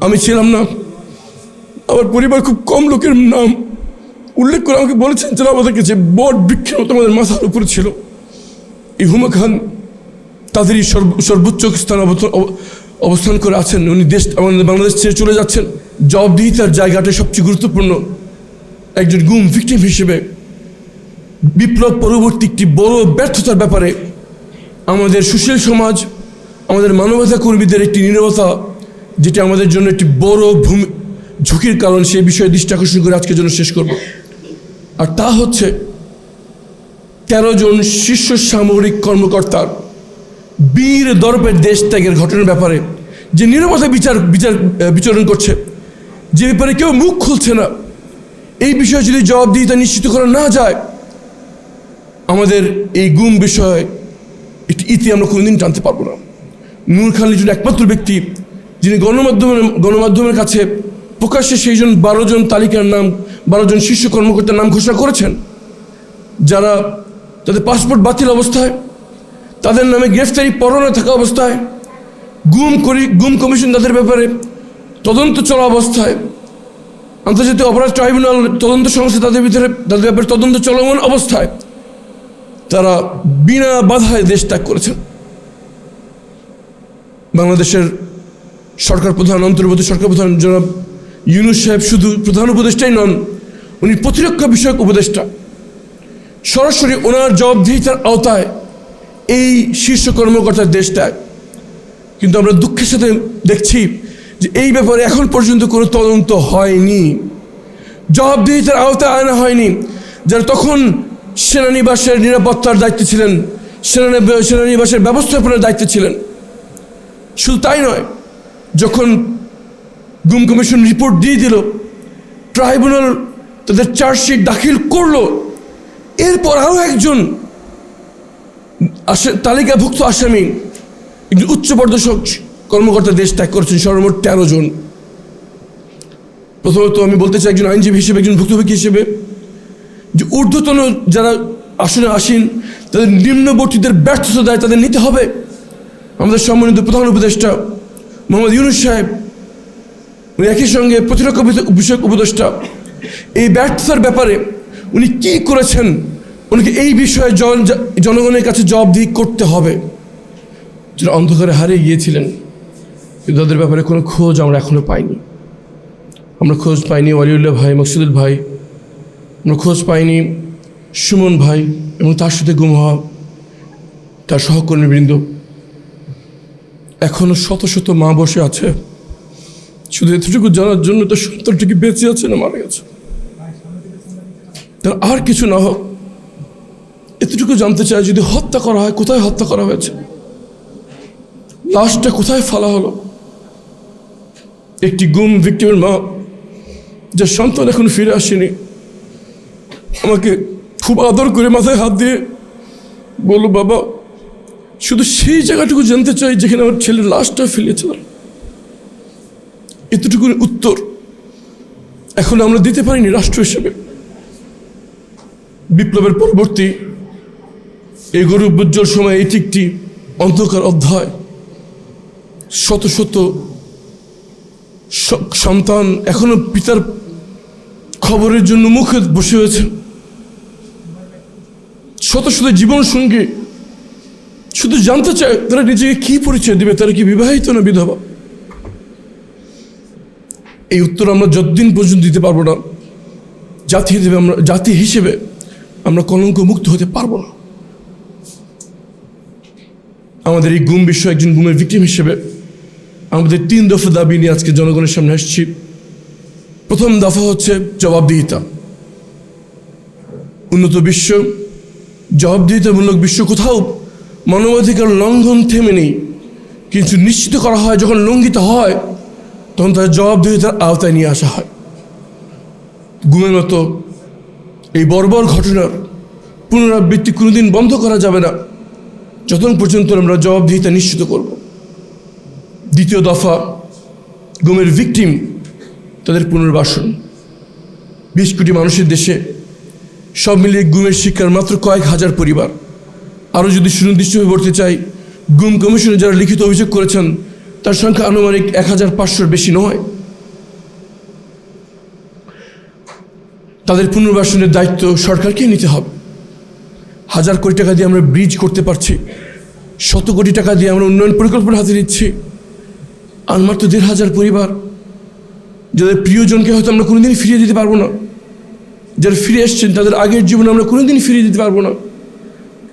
আমি ছিলাম না, আমার পরিবার খুব কম লোকের নাম উল্লেখ করে আমাকে বলেছেন যারা আমাদেরকে যে বট বৃক্ষের মতো আমাদের মাথার উপরে ছিল। এই হুমা খান তাদেরই সর্বোচ্চ স্থান অবস্থান করে আছেন। উনি আমাদের বাংলাদেশ ছেড়ে চলে যাচ্ছেন। জবাবদিহিতার জায়গাটা সবচেয়ে গুরুত্বপূর্ণ। একজন গুম ভিকটিম হিসেবে বিপ্লব পরবর্তী একটি বড় ব্যর্থতার ব্যাপারে আমাদের সুশীল সমাজ, আমাদের মানবতা কর্মীদের একটি নীরবতা, যেটা আমাদের জন্য একটি বড় ঝুঁকির কারণ, সেই বিষয়ে দৃষ্টি আকর্ষণ করে আজকের জন্য শেষ করব। আর তা হচ্ছে 13 জন শীর্ষ সামরিক কর্মকর্তার বীর দর্পের দেশ ত্যাগের ঘটনার ব্যাপারে যে নীরবতা বিচরণ করছে, যে ব্যাপারে কেউ মুখ খুলছে না। এই বিষয়ে যদি জবাবদিহিতা নিশ্চিত করা না যায়, আমাদের এই গুম বিষয়ে একটি ইতি আমরা কোনোদিন টানতে পারবো না। নূর খান লিটন একমাত্র ব্যক্তি যিনি গণমাধ্যমের কাছে প্রকাশ্যে সেই 12 জন তালিকার নাম, 12 জন শীর্ষ কর্মকর্তার নাম ঘোষণা করেছেন, যারা তাদের পাসপোর্ট বাতিল অবস্থায়, তাদের নামে গ্রেফতারি পরোয়ানা থাকা অবস্থায়, গুম কমিশন তাদের ব্যাপারে তদন্ত চলা অবস্থায়, আন্তর্জাতিক অপরাধ ট্রাইব্যুনাল তদন্ত সংস্থা তাদের ব্যাপারে তদন্ত চলমান অবস্থায় তারা বিনা বাধায় দেশ ত্যাগ করেছেন। বাংলাদেশের সরকার প্রধান, অন্তর্বর্তী সরকার প্রধান জনাব ইউনূস সাহেব শুধু প্রধান উপদেষ্টাই নন, উনি প্রতিরক্ষা বিষয়ক উপদেষ্টা। সরাসরি ওনার জবাবদিহিতার আওতায় এই শীর্ষ কর্মকর্তার দেশ ত্যাগ। কিন্তু আমরা দুঃখের সাথে দেখছি যে এই ব্যাপারে এখন পর্যন্ত কোনো তদন্ত হয়নি, জবাবদিহিতার আওতায় আনা হয়নি। যারা তখন সেনানিবাসের নিরাপত্তার দায়িত্বে ছিলেন, সেনানিবাসের ব্যবস্থাপনার দায়িত্বে ছিলেন। শুধু তাই নয়, যখন গুম কমিশন রিপোর্ট দিয়ে দিল, ট্রাইব্যুনাল তাদের চার্জশিট দাখিল করলো, এরপর আরও একজন তালিকাভুক্ত আসামি, একজন উচ্চপদস্থ কর্মকর্তা দেশ ত্যাগ করেছেন, সর্বমোট 13 জন। প্রথমত আমি বলতে চাই একজন আইনজীবী হিসেবে, একজন ভুক্তভোগী হিসেবে, যে ঊর্ধ্বতন যারা আসনে আসেন তাদের নিম্নবর্তীদের ব্যর্থতা দায় তাদের নিতে হবে। আমাদের সম্মানিত প্রধান উপদেষ্টা মোহাম্মদ ইউনূস সাহেব, উনি একই সঙ্গে প্রতিরক্ষা বিষয়ক উপদেষ্টা, এই ব্যর্থতার ব্যাপারে উনি কি করেছেন, উনিকে এই বিষয়ে জনগণের কাছে জবাবদিহি করতে হবে। যারা অন্ধকারে হারিয়ে গিয়েছিলেন, কিন্তু তাদের ব্যাপারে কোনো খোঁজ আমরা এখনও পাইনি। আমরা খোঁজ পাইনি ওয়ালিউল্লাহ ভাই, মকসুদুল ভাই, আমরা খোঁজ পাইনি সুমন ভাই এবং তার সাথে গুম হওয়া তার সহকর্মীবৃন্দ। এখনও শত শত মা বসে আছে শুধু এতটুকু জানার জন্য তার সন্তানটিকে বেঁচে আছে না মারা গেছে। তার আর কিছু না হোক, এতটুকু জানতে চাই যদি হত্যা করা হয়, কোথায় হত্যা করা হয়েছে, লাশটা কোথায় ফেলা হলো। একটি গুম ভিক্টিমের মা, যার সন্তান এখন ফিরে আসেনি, আমাকে খুব আদর করে মাথায় হাত দিয়ে বলল, বাবা শুধু সেই জায়গাটুকু জানতে চাই যেখানে আমার ছেলের লাশটা ফেলেছিল। এতটুকু উত্তর এখন আমরা দিতে পারিনি রাষ্ট্র হিসেবে। বিপ্লবের পরবর্তী এই গৌরব উজ্জ্বল সময় এটি একটি অন্ধকার অধ্যায়। শত শত সন্তান এখনো পিতার খবরের জন্য মুখে বসে হয়েছে। শত শত জীবন সঙ্গী শুধু জানতে চায় তারা নিজেকে কি পরিচয় দিবে, তারা কি বিবাহিত না বিধবা। এই উত্তর আমরা যতদিন পর্যন্ত দিতে পারবো না, জাতি হিসেবে আমরা কলঙ্ক মুক্ত হতে পারবো না। আমাদের এই গুম বিষয়ে একজন গুমের ভিকটিম হিসেবে আমাদের 3 দফা দাবি নিয়ে আজকে জনগণের সামনে আসছি। প্রথম দফা হচ্ছে জবাবদিহিতা। উন্নত বিশ্ব, জবাবদিহিতামূলক বিশ্ব কোথাও মানবাধিকার লঙ্ঘন থেমে নেই, কিন্তু নিশ্চিত করা হয় যখন লঙ্ঘিত হয় তখন তার জবাবদিহিতার আওতায় নিয়ে আসা হয়। গুমের মতো এই বর্বর ঘটনার পুনরাবৃত্তি কোনোদিন বন্ধ করা যাবে না যতক্ষণ পর্যন্ত আমরা জবাবদিহিতা নিশ্চিত করব। দ্বিতীয় দফা, গুমের ভিকটিম তাদের পুনর্বাসন। 20 কোটি মানুষের দেশে সব মিলিয়ে গুমের শিকার মাত্র কয়েক হাজার পরিবার। আরও যদি সুনির্দিষ্টভাবে বলতে চাই, গুম কমিশনে যারা লিখিত অভিযোগ করেছেন তার সংখ্যা আনুমানিক 1500-র বেশি নয়। তাদের পুনর্বাসনের দায়িত্ব সরকারকে নিতে হবে। 1000 কোটি টাকা দিয়ে আমরা ব্রিজ করতে পারছি, 100 কোটি টাকা দিয়ে আমরা উন্নয়ন পরিকল্পনা হাতে নিচ্ছি। আর মাত্র 1500 পরিবার যাদের প্রিয়জনকে হয়তো আমরা কোনোদিনই ফিরিয়ে দিতে পারবো না, যারা ফিরে এসছেন তাদের আগের জীবন আমরা কোনোদিনই ফিরিয়ে দিতে পারবো না।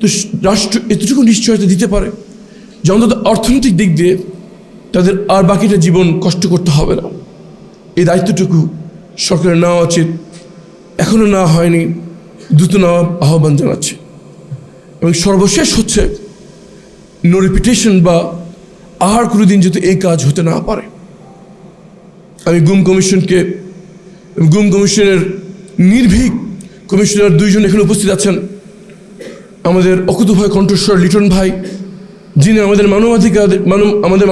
তো রাষ্ট্র এতটুকু নিশ্চয়তা দিতে পারে যে অন্তত অর্থনৈতিক দিক দিয়ে তাদের আর বাকিটা জীবন কষ্ট করতে হবে না। এই দায়িত্বটুকু সরকারের নেওয়া উচিত, এখনও নেওয়া হয়নি, দ্রুত নেওয়ার আহ্বান জানাচ্ছে। এবং সর্বশেষ হচ্ছে নো রিপিটেশন, বা আর কোনোদিন যাতে এই কাজ হতে না পারে। আমি গুম কমিশনের নির্ভীক কমিশনার 2 জন এখানে উপস্থিত আছেন। আমাদের অকুতোভয় কণ্ঠস্বর লিটন ভাই, যিনি আমাদের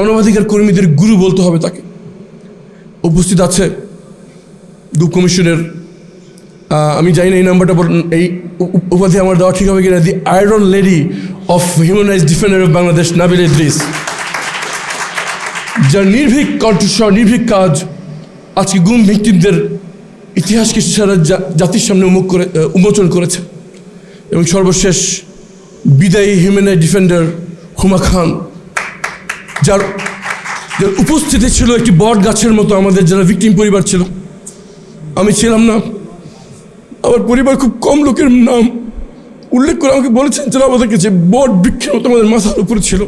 মানবাধিকার কর্মীদের গুরু বলতে হবে তাকে, উপস্থিত আছে। গুম কমিশনের আমি জানি না এই নাম্বারটা, এই উপাধি আমার দেওয়া ঠিক হবে কিনা, দি iron lady of human rights defender of Bangladesh, Nabila Idris, যার নির্ভীক কণ্ঠস্বর, নির্ভীক কাজ আজকে গুম ভিক্টিমদের ইতিহাসকে সারা জাতির সামনে উন্মোচন করেছে। এবং সর্বশেষ বিদায়ী হিউম্যান রাইটস ডিফেন্ডার হুমা খান, যার উপস্থিতি ছিল একটি বট গাছের মতো। আমাদের যারা ভিকটিম পরিবার ছিল, আমি ছিলাম না, আমার পরিবার খুব কম লোকের নাম উল্লেখ করে আমাকে বলেছেন যারা আমাদের কাছে বট বৃক্ষের মতো আমাদের মাথার উপরে ছিল।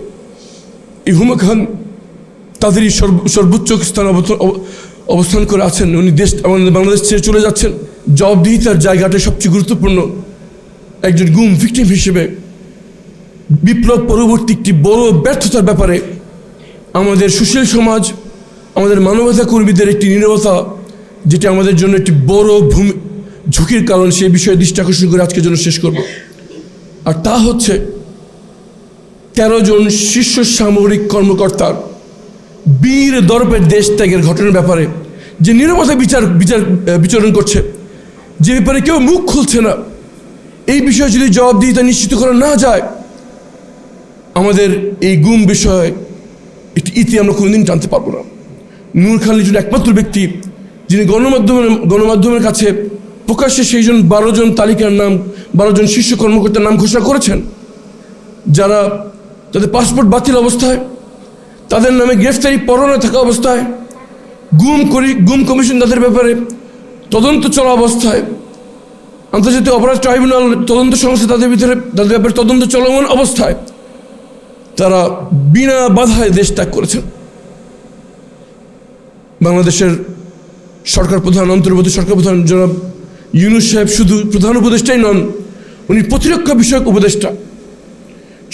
এই হুমা খান তাদেরই সর্বোচ্চ স্থান অবস্থান করে আছেন। উনি আমাদের বাংলাদেশ ছেড়ে চলে যাচ্ছেন। জবাবদিহিতার জায়গাটা সবচেয়ে গুরুত্বপূর্ণ। একজন গুম ভিকটিম হিসেবে বিপ্লব পরবর্তী একটি বড় ব্যর্থতার ব্যাপারে আমাদের সুশীল সমাজ, আমাদের মানবতা কর্মীদের একটি নীরবতা, যেটা আমাদের জন্য একটি বড় ঝুঁকির কারণ, সেই বিষয়ে দৃষ্টি আকর্ষণ করে আজকের জন্য শেষ করব। আর তা হচ্ছে 13 জন শীর্ষ সামরিক কর্মকর্তার বীর দর্পের দেশ ত্যাগের ঘটনার ব্যাপারে যে নীরবতা বিচরণ করছে, যে ব্যাপারে কেউ মুখ খুলছে না। এই বিষয়ে যদি জবাবদিহিতা নিশ্চিত করা না যায়, আমাদের এই গুম বিষয়ে একটি ইতি আমরা কোনোদিন টানতে পারবো না। নূর খান লিটন একমাত্র ব্যক্তি যিনি গণমাধ্যমের কাছে প্রকাশ্যে সেই 12 জন তালিকার নাম, 12 জন শীর্ষ কর্মকর্তার নাম ঘোষণা করেছেন, যারা তাদের পাসপোর্ট বাতিল অবস্থায়, তাদের নামে গ্রেফতারি পরোয়ানা থাকা অবস্থায়, গুম কমিশন তাদের ব্যাপারে তদন্ত চলা অবস্থায়, আন্তর্জাতিক অপরাধ ট্রাইব্যুনাল তদন্ত সংস্থা তাদের ব্যাপারে তদন্ত চলমান অবস্থায় তারা বিনা বাধায় দেশ ত্যাগ করেছেন। বাংলাদেশের সরকার প্রধান, অন্তর্বর্তী সরকার প্রধান জনাব ইউনূস সাহেব শুধু প্রধান উপদেষ্টাই নন, উনি প্রতিরক্ষা বিষয়ক উপদেষ্টা।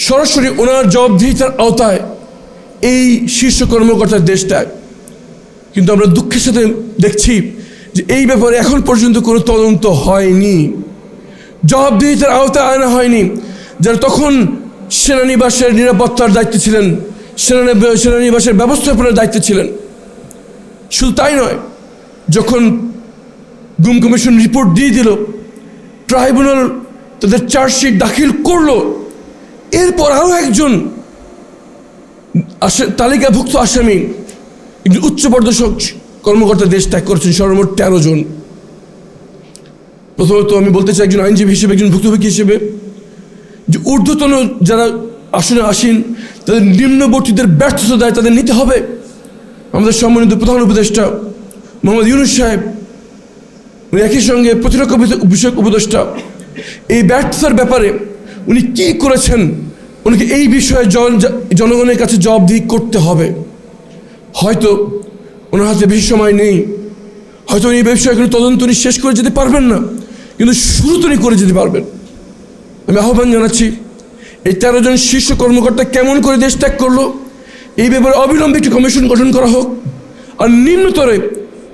সরাসরি ওনার জবাবদিহিতার আওতায় এই শীর্ষ কর্মকর্তার দেশ ত্যাগ। কিন্তু আমরা দুঃখের সাথে দেখছি যে এই ব্যাপারে এখন পর্যন্ত কোনো তদন্ত হয়নি, জবাবদিহিতার আওতায় আনা হয়নি। যারা তখন সেনানিবাসের নিরাপত্তার দায়িত্বে ছিলেন, সেনানিবাসের ব্যবস্থাপনার দায়িত্বে ছিলেন। শুধু তাই নয়, যখন গুম কমিশন রিপোর্ট দিয়ে দিল, ট্রাইব্যুনাল তাদের চার্জশিট দাখিল করলো, এরপর আরও একজন তালিকাভুক্ত আসামি, একজন উচ্চপদস্থ কর্মকর্তা দেশ ত্যাগ করেছেন, সর্বমোট 13 জন। প্রথমত আমি বলতে চাই একজন আইনজীবী হিসেবে, একজন ভুক্তভোগী হিসেবে, যে ঊর্ধ্বতন যারা আসনে আসেন তাদের নিম্নবর্তীদের ব্যর্থতা দায় তাদের নিতে হবে। আমাদের সম্মানিত প্রধান উপদেষ্টা মোহাম্মদ ইউনূস সাহেব, উনি একই সঙ্গে প্রতিরক্ষা বিষয়ক উপদেষ্টা, এই ব্যর্থতার ব্যাপারে উনি কি করেছেন, উনিকে এই বিষয়ে জনগণের কাছে জবাবদিহি করতে হবে। হয়তো ওনার হাতে বেশি সময় নেই, হয়তো উনি এই বিষয়ে কোনো তদন্ত উনি শেষ করে যেতে পারবেন না, কিন্তু শুরু তো উনি করে যেতে পারবেন। আমি আহ্বান জানাচ্ছি, এই 13 জন শীর্ষ কর্মকর্তা কেমন করে দেশ ত্যাগ করলো, এই ব্যাপারে অবিলম্বে একটি কমিশন গঠন করা হোক, আর নিম্নতরে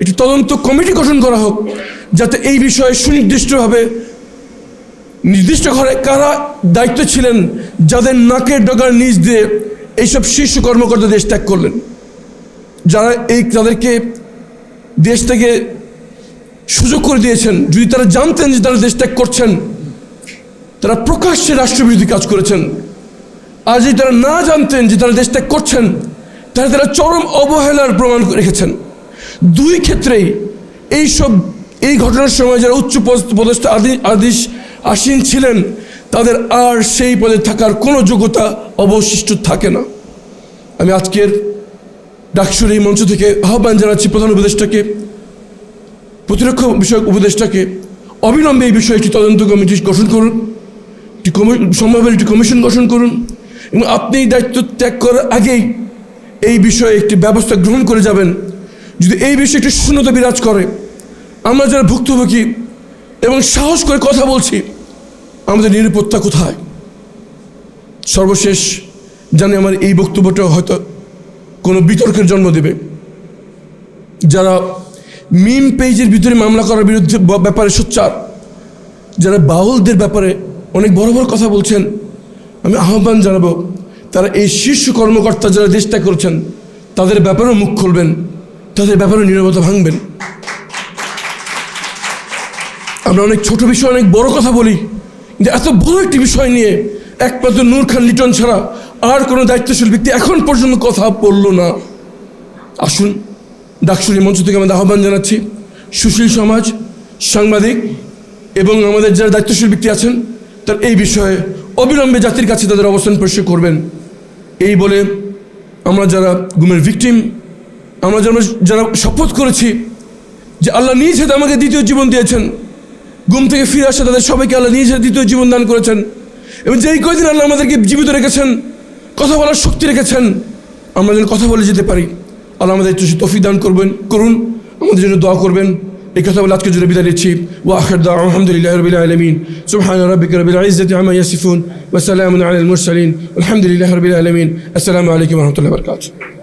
একটি তদন্ত কমিটি গঠন করা হোক, যাতে এই বিষয়ে সুনির্দিষ্টভাবে নির্দিষ্ট ঘরে কারা দায়িত্ব ছিলেন, যাদের নাকের ডগার নিচ দিয়ে এইসব শীর্ষ কর্মকর্তা দেশ ত্যাগ করলেন, যারা তাদেরকে দেশ থেকে সুযোগ করে দিয়েছেন। যদি তারা জানতেন যে তারা দেশ ত্যাগ করছেন, তারা প্রকাশ্যে রাষ্ট্রবিরোধী কাজ করেছেন। আর যদি তারা না জানতেন যে তারা দেশ ত্যাগ করছেন, তারা চরম অবহেলার প্রমাণ রেখেছেন। দুই ক্ষেত্রেই এই ঘটনার সময় যারা উচ্চ পদস্থ আসীন ছিলেন তাদের আর সেই পদে থাকার কোনো যোগ্যতা অবশিষ্ট থাকে না। আমি আজকের ডাকসুর এই মঞ্চ থেকে আহ্বান জানাচ্ছি প্রধান উপদেষ্টাকে, প্রতিরক্ষা বিষয়ক উপদেষ্টাকে, অবিলম্বে এই বিষয়ে একটি তদন্ত কমিটি গঠন করুন, সম্ভাব্য একটি কমিশন গঠন করুন এবং আপনি দায়িত্ব ত্যাগ করার আগেই এই বিষয়ে একটি ব্যবস্থা গ্রহণ করে যাবেন। যদি এই বিষয়ে একটি শূন্যতা বিরাজ করে, আমরা যারা ভুক্তভোগী এবং সাহস করে কথা বলছি, আমাদের নিরাপত্তা কোথায়? সর্বশেষ জানি আমার এই বক্তব্যটা হয়তো কোনো বিতর্কের জন্ম দেবে। যারা মিম পেজের ভিতরে মামলা করার বিরুদ্ধে ব্যাপারে সোচ্চার, যারা বাউলদের ব্যাপারে অনেক বড় বড় কথা বলছেন, আমি আহ্বান জানাবো তারা এই শীর্ষ কর্মকর্তা যারা দেশ ত্যাগ করেছেন তাদের ব্যাপারেও মুখ খুলবেন, তাদের ব্যাপারেও নীরবতা ভাঙবেন। আমরা অনেক ছোট বিষয় অনেক বড় কথা বলি, কিন্তু এত বড় একটি বিষয় নিয়ে একমাত্র নূর খান লিটন ছাড়া আর কোনো দায়িত্বশীল ব্যক্তি এখন পর্যন্ত কথা বলল না। আসুন, ডাকসুর মঞ্চ থেকে আমাদের আহ্বান জানাচ্ছি, সুশীল সমাজ, সাংবাদিক এবং আমাদের যারা দায়িত্বশীল ব্যক্তি আছেন তার এই বিষয়ে অবিলম্বে জাতির কাছে তাদের অবস্থান পরিষ্কার করবেন। এই বলে আমরা যারা গুমের ভিকটিম, আমরা যারা শপথ করেছি যে আল্লাহ নিজ হাতে আমাকে দ্বিতীয় জীবন দিয়েছেন, গুম থেকে ফিরে আসা তাদের সবাইকে আল্লাহ নিজ হাতে দ্বিতীয় জীবন দান করেছেন এবং যেই কয়দিন আল্লাহ আমাদেরকে জীবিত রেখেছেন, কথা বলার শক্তি রেখেছেন, আমরা যেন কথা বলে যেতে পারি। আল্লাহ আমাদের তৌফিক দান করুন, আমাদের জন্য দোয়া করবেন। এই কথা বলে আজকের জন্য বিদায় নিচ্ছি। ওয়া আখির দাওয়ানা আলহামদুলিল্লাহি রাব্বিল আলামিন। সুবহানা রাব্বিকা রাব্বিল ইজ্জাতি আম্মা ইয়াসিফুন ওয়া সালামুন আলাল মুরসালিন। আলহামদুলিল্লাহি রাব্বিল আলামিন। আসসালামু আলাইকুম ওয়া রাহমাতুল্লাহি ওয়া বারাকাতুহু।